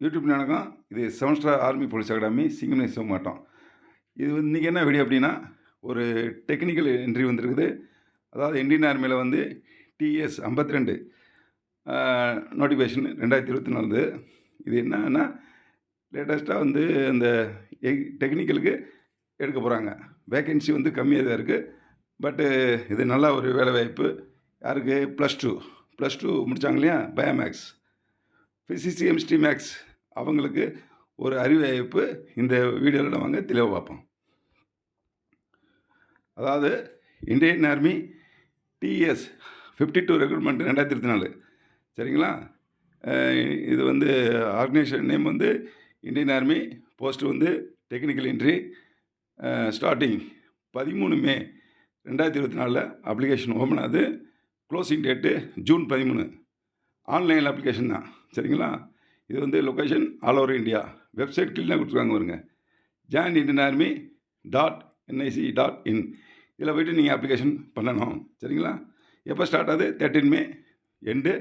YouTube வணக்கம். இது 7 star army police academy சிங்கமனை சிவமாட்டம். இது இன்றைக்கி என்ன வீடியோ அப்படின்னா, ஒரு டெக்னிக்கல் என்ட்ரி வந்திருக்குது. அதாவது இந்தியன் ஆர்மியில் வந்து டிஎஸ் 52 நோட்டிஃபிகேஷன் 2024. இது என்னன்னா, லேட்டஸ்ட்டாக வந்து அந்த டெக்னிக்கலுக்கு எடுக்க போகிறாங்க. வேக்கன்சி வந்து கம்மியாக தான் இருக்குது. பட்டு இது நல்ல ஒரு வேலைவாய்ப்பு. யாருக்கு? +2 முடித்தாங்க இல்லையா, பயோமேக்ஸ், ஃபிசிக்ஸ், கெமிஸ்ட்ரி, மேக்ஸ் அவங்களுக்கு ஒரு அறிவாய்ப்பு. இந்த வீடியோவில் நம்ம தெளிவாக பார்ப்போம். அதாவது இந்தியன் ஆர்மி டிஎஸ் 52 ரெக்ரூட்மெண்ட் 2024. சரிங்களா? இது வந்து ஆர்கனைசேஷன் நேம் வந்து இந்தியன் ஆர்மி. போஸ்ட் வந்து டெக்னிக்கல் என்ட்ரி. ஸ்டார்டிங் 13 மே 2024 அப்ளிகேஷன் ஓப்பன் ஆகுது. Closing date June 13. Online application தான். சரிங்களா? இது வந்து location all over India. Website கீழே கொடுத்துருக்காங்க பாருங்க, joinindianarmy.nic.in. இதில் போய்ட்டு நீங்கள் அப்ளிகேஷன் பண்ணணும். சரிங்களா? எப்போ ஸ்டார்ட் ஆகுது? 13 மே, எண்டு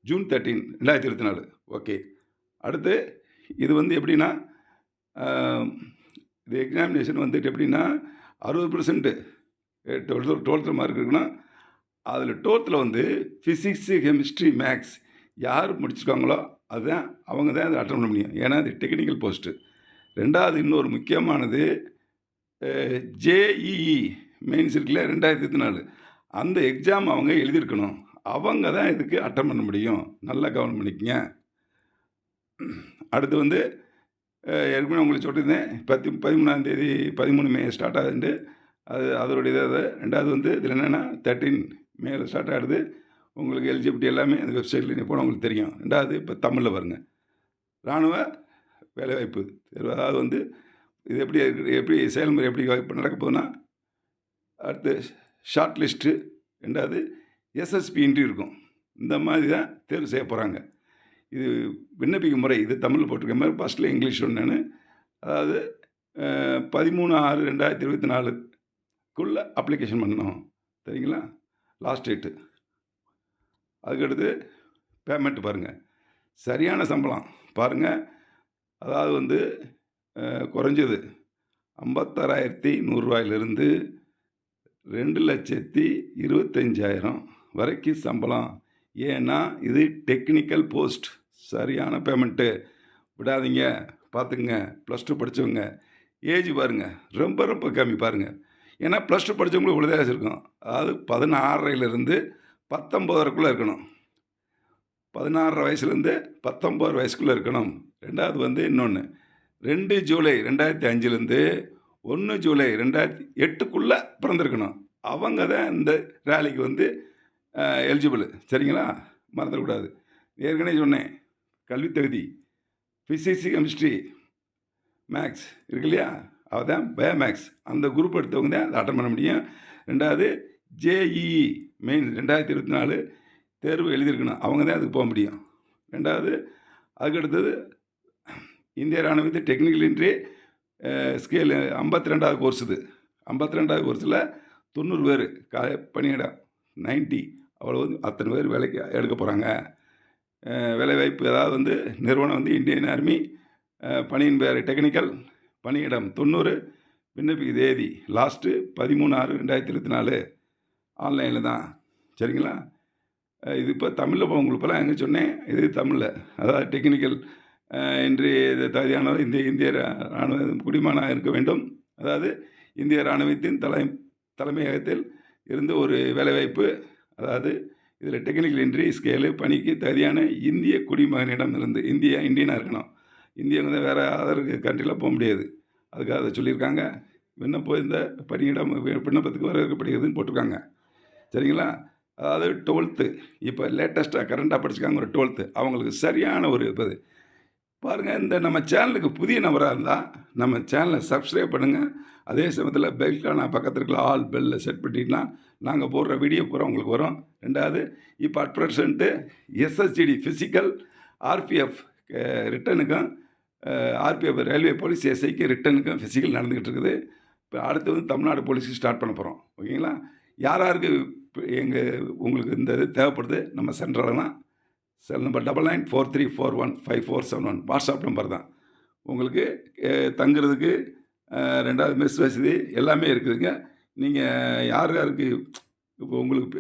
ஜூன் 13, 2024. ஓகே. அடுத்து இது வந்து எப்படின்னா, இது எக்ஸாமினேஷன் வந்துட்டு எப்படின்னா, 60% 12th மார்க் இருக்குன்னா, அதில் 12th வந்து ஃபிசிக்ஸு, கெமிஸ்ட்ரி, மேக்ஸ் யார் முடிச்சிருக்காங்களோ அதுதான் அவங்க தான் அதை அட்டன் பண்ண முடியும். ஏன்னா அது டெக்னிக்கல் போஸ்ட்டு. ரெண்டாவது இன்னொரு முக்கியமானது, ஜேஇஇ மெயின்ஸ் இருக்குல்ல 2024, அந்த எக்ஸாம் அவங்க எழுதியிருக்கணும். அவங்க தான் இதுக்கு அட்டன் பண்ண முடியும். நல்லா கவனம் பண்ணிக்கங்க. அடுத்து வந்து ஏற்கனவே உங்களுக்கு சொல்லியிருந்தேன், 13 மே ஸ்டார்ட் ஆகுதுன்ட்டு. அதோடைய இதை ரெண்டாவது வந்து இதில் என்னென்னா 13 மேல ஸ்டார்ட் ஆகிடுது. உங்களுக்கு எலிஜிபிலிட்டி எல்லாமே அந்த வெப்சைட்டில் நீங்கள் போனால் உங்களுக்கு தெரியும். ரெண்டாவது இப்போ தமிழில் பாருங்கள், இராணுவ வேலைவாய்ப்பு தேர்வு. அதாவது வந்து இது எப்படி செயல்முறை எப்படி நடக்க போகுதுன்னா, அடுத்து ஷார்ட் லிஸ்ட்டு, ரெண்டாவது எஸ்எஸ்பி இன்ட்ரி இருக்கும். இந்த மாதிரி தான் தேர்வு செய்ய போகிறாங்க. இது விண்ணப்பிக்கும் முறை இது தமிழில் போட்டிருக்க மாதிரி ஃபஸ்ட்டில் இங்கிலீஷ் ஒன்றுன்னு. அதாவது 13/6/2024 அப்ளிகேஷன் பண்ணணும். சரிங்களா? Last date. அதுக்கடுத்து பேமெண்ட் பாருங்கள், சரியான சம்பளம் பாருங்கள். அதாவது வந்து குறைஞ்சது 56,100 2,25,000 வரைக்கும் சம்பளம். ஏன்னா இது டெக்னிக்கல் போஸ்ட். சரியான பேமெண்ட்டு. விடாதீங்க, பார்த்துக்குங்க. +2 படித்தவங்க ஏஜ் பாருங்கள், ரொம்ப ரொம்ப கம்மி பாருங்கள். ஏன்னா +2 படித்தவங்களுக்கு இவ்வளோ தான் இருக்கும். அதாவது 16 19 இருக்கணும். 16 வயசுலேருந்து 19 வயசுக்குள்ளே இருக்கணும். ரெண்டாவது வந்து இன்னொன்று, 2 ஜூலை 2005 1 ஜூலை 2008 பிறந்திருக்கணும். அவங்க தான் இந்த ரேலிக்கு வந்து எலிஜிபிள். சரிங்களா? மறந்துடக்கூடாது. ஏற்கனவே சொன்னேன், கல்வித் தகுதி ஃபிசிக்ஸ், கெமிஸ்ட்ரி, மேக்ஸ் இருக்கு இல்லையா, அதுதான் பயோமேக்ஸ். அந்த குரூப் எடுத்தவங்க தான் அதை அட்டன் பண்ண முடியும். ரெண்டாவது ஜேஇஇ மெயின் 2024 தேர்வு எழுதியிருக்கணும். அவங்க தான் அதுக்கு போக முடியும். ரெண்டாவது அதுக்கடுத்தது இந்திய இராணுவத்து டெக்னிக்கல் என்ட்ரி ஸ்கேலு 52வது கோர்ஸ். இது 52வது கோர்ஸில் 90 பேர் பணியிடம் 90, அவ்வளோ அத்தனை பேர் வேலைக்கு எடுக்க போகிறாங்க. வேலைவாய்ப்பு அதாவது வந்து நிறுவனம் வந்து இந்தியன் ஆர்மி. பணியின் பேர் டெக்னிக்கல். பணியிடம் 90. விண்ணப்பிக்க தேதி லாஸ்ட்டு 13/6/2024. ஆன்லைனில் தான். சரிங்களா? இது இப்போ தமிழில் உங்களுக்கு இப்போலாம் எங்கே சொன்னேன், இது தமிழில். அதாவது டெக்னிக்கல் என்ட்ரி தகுதியானவர் இந்திய இராணுவ குடிமகனாக இருக்க வேண்டும். அதாவது இந்திய இராணுவத்தின் தலைமையகத்தில் இருந்து ஒரு வேலைவாய்ப்பு. அதாவது இதில் டெக்னிக்கல் என்ட்ரி ஸ்கேலு பணிக்கு தகுதியான இந்திய குடிமகனிடம் இருந்து இந்தியனாக இருக்கணும். இந்தியங்க தான் வேறு அதர் கண்ட்ரியில் போக முடியாது. அதுக்காக அதை சொல்லியிருக்காங்க. விண்ணப்பம் இந்த பணியிடம் விண்ணப்பத்துக்கு வரவேற்கப்படுகிறதுன்னு போட்டிருக்காங்க. சரிங்களா? அதாவது 12th இப்போ லேட்டஸ்ட்டாக கரண்டாக படிச்சுக்காங்க ஒரு 12th. அவங்களுக்கு சரியான ஒரு இது பாருங்கள். இந்த நம்ம சேனலுக்கு புதிய நபராக இருந்தால் நம்ம சேனலை சப்ஸ்கிரைப் பண்ணுங்கள். அதே சமயத்தில் பெல்கான பக்கத்தில் இருக்கிற ஆல் பெல்லை செட் பண்ணிட்டீங்கன்னா நாங்கள் போடுற வீடியோ பூரா உங்களுக்கு வரும். ரெண்டாவது இப்போ at present SSCD physical, RPF ரிட்டனுக்கும், ஆர்பிஎஃப் ரயில்வே போலீஸ் எஸ்ஐக்கு ரிட்டனுக்கும் ஃபிசிக்கல் நடந்துக்கிட்டு இருக்குது. இப்போ அடுத்து வந்து தமிழ்நாடு போலீஸுக்கு ஸ்டார்ட் பண்ண போகிறோம். ஓகேங்களா? யாருக்கு உங்களுக்கு இந்த இது தேவைப்படுது நம்ம சென்ட்ரலாம் செல் நம்பர் 9943415471 வாட்ஸ்அப் நம்பர் தான். உங்களுக்கு தங்குறதுக்கு 2வது மெஸ் வசதி எல்லாமே இருக்குதுங்க. நீங்கள் யார் யாருக்கு இப்போ உங்களுக்கு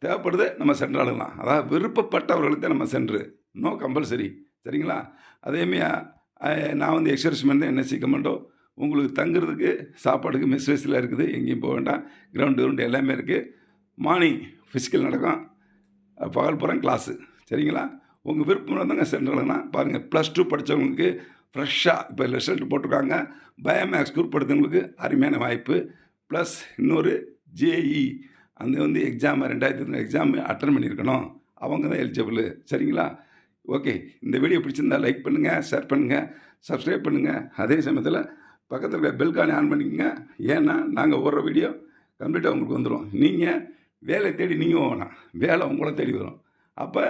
தேவைப்படுது நம்ம சென்று அணுகலாம். அதாவது விருப்பப்பட்டவர்களுக்கு தான் நம்ம சென்று. No compulsory. சரிங்களா? அதேமாரி நான் வந்து எக்ஸர்சைஸ் தான் என்எஸ்சி கமாண்டோ. உங்களுக்கு தங்குறதுக்கு சாப்பாடுக்கு மெஸ் வசதிலாம் இருக்குது. எங்கேயும் போக வேண்டாம். கிரவுண்டு எல்லாமே இருக்குது. மார்னிங் ஃபிசிக்கல் நடக்கும். பகல் பூரா கிளாஸு. சரிங்களா? உங்கள் விருப்பம் இருந்தாங்க சென்று அணுகலாம். பாருங்கள், +2 படித்தவங்களுக்கு ஃப்ரெஷ்ஷாக இப்போ ரிசல்ட் போட்டிருக்காங்க. பயோமேக்ஸ் குரூப் எடுத்தவங்களுக்கு அருமையான வாய்ப்பு. ப்ளஸ் இன்னொரு ஜேஇ அந்த வந்து எக்ஸாம் 2002 எக்ஸாம் அட்டன் பண்ணியிருக்கணும். அவங்க தான் எலிஜிபிள். சரிங்களா? ஓகே. இந்த வீடியோ பிடிச்சிருந்தா லைக் பண்ணுங்கள், ஷேர் பண்ணுங்கள், சப்ஸ்கிரைப் பண்ணுங்கள். அதே சமயத்தில் பக்கத்தில் இருக்க பெல்கானே ஆன் பண்ணிக்கோங்க. ஏன்னா நாங்கள் போடுற வீடியோ கம்ப்ளீட்டாக உங்களுக்கு வந்துடும். நீங்கள் வேலை தேடி நீங்கள் போகலாம், வேலை உங்களை தேடி வரும். அப்போ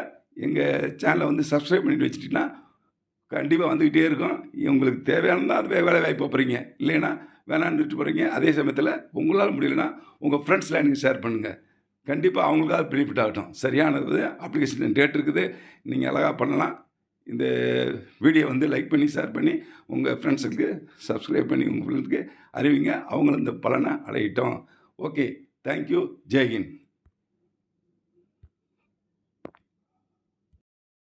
எங்கள் சேனலை வந்து சப்ஸ்கிரைப் பண்ணிட்டு வச்சுட்டிங்கன்னா கண்டிப்பாக வந்துக்கிட்டே இருக்கும். உங்களுக்கு தேவையானதான் அது வேலை வாய்ப்பு போகிறீங்க, இல்லைன்னா வேணான்னு விட்டு போகிறீங்க. அதே சமயத்தில் உங்களால் முடியலைன்னா உங்கள் ஃப்ரெண்ட்ஸ்லாம் எனக்கு ஷேர் பண்ணுங்கள். கண்டிப்பாக அவங்களுக்காக பெனிஃபிட் ஆகட்டும். சரியானது அப்ளிகேஷன் டேட் இருக்குது. நீங்கள் அழகாக பண்ணலாம். இந்த வீடியோ வந்து லைக் பண்ணி ஷேர் பண்ணி உங்கள் ஃப்ரெண்ட்ஸுக்கு சப்ஸ்கிரைப் பண்ணி உங்கள் ஃப்ரெண்ட்ஸுக்கு அறிவிங்க. அவங்களும் இந்த பலனை அடையட்டும். ஓகே. தேங்க்யூ. ஜெய்ஹிந்த்.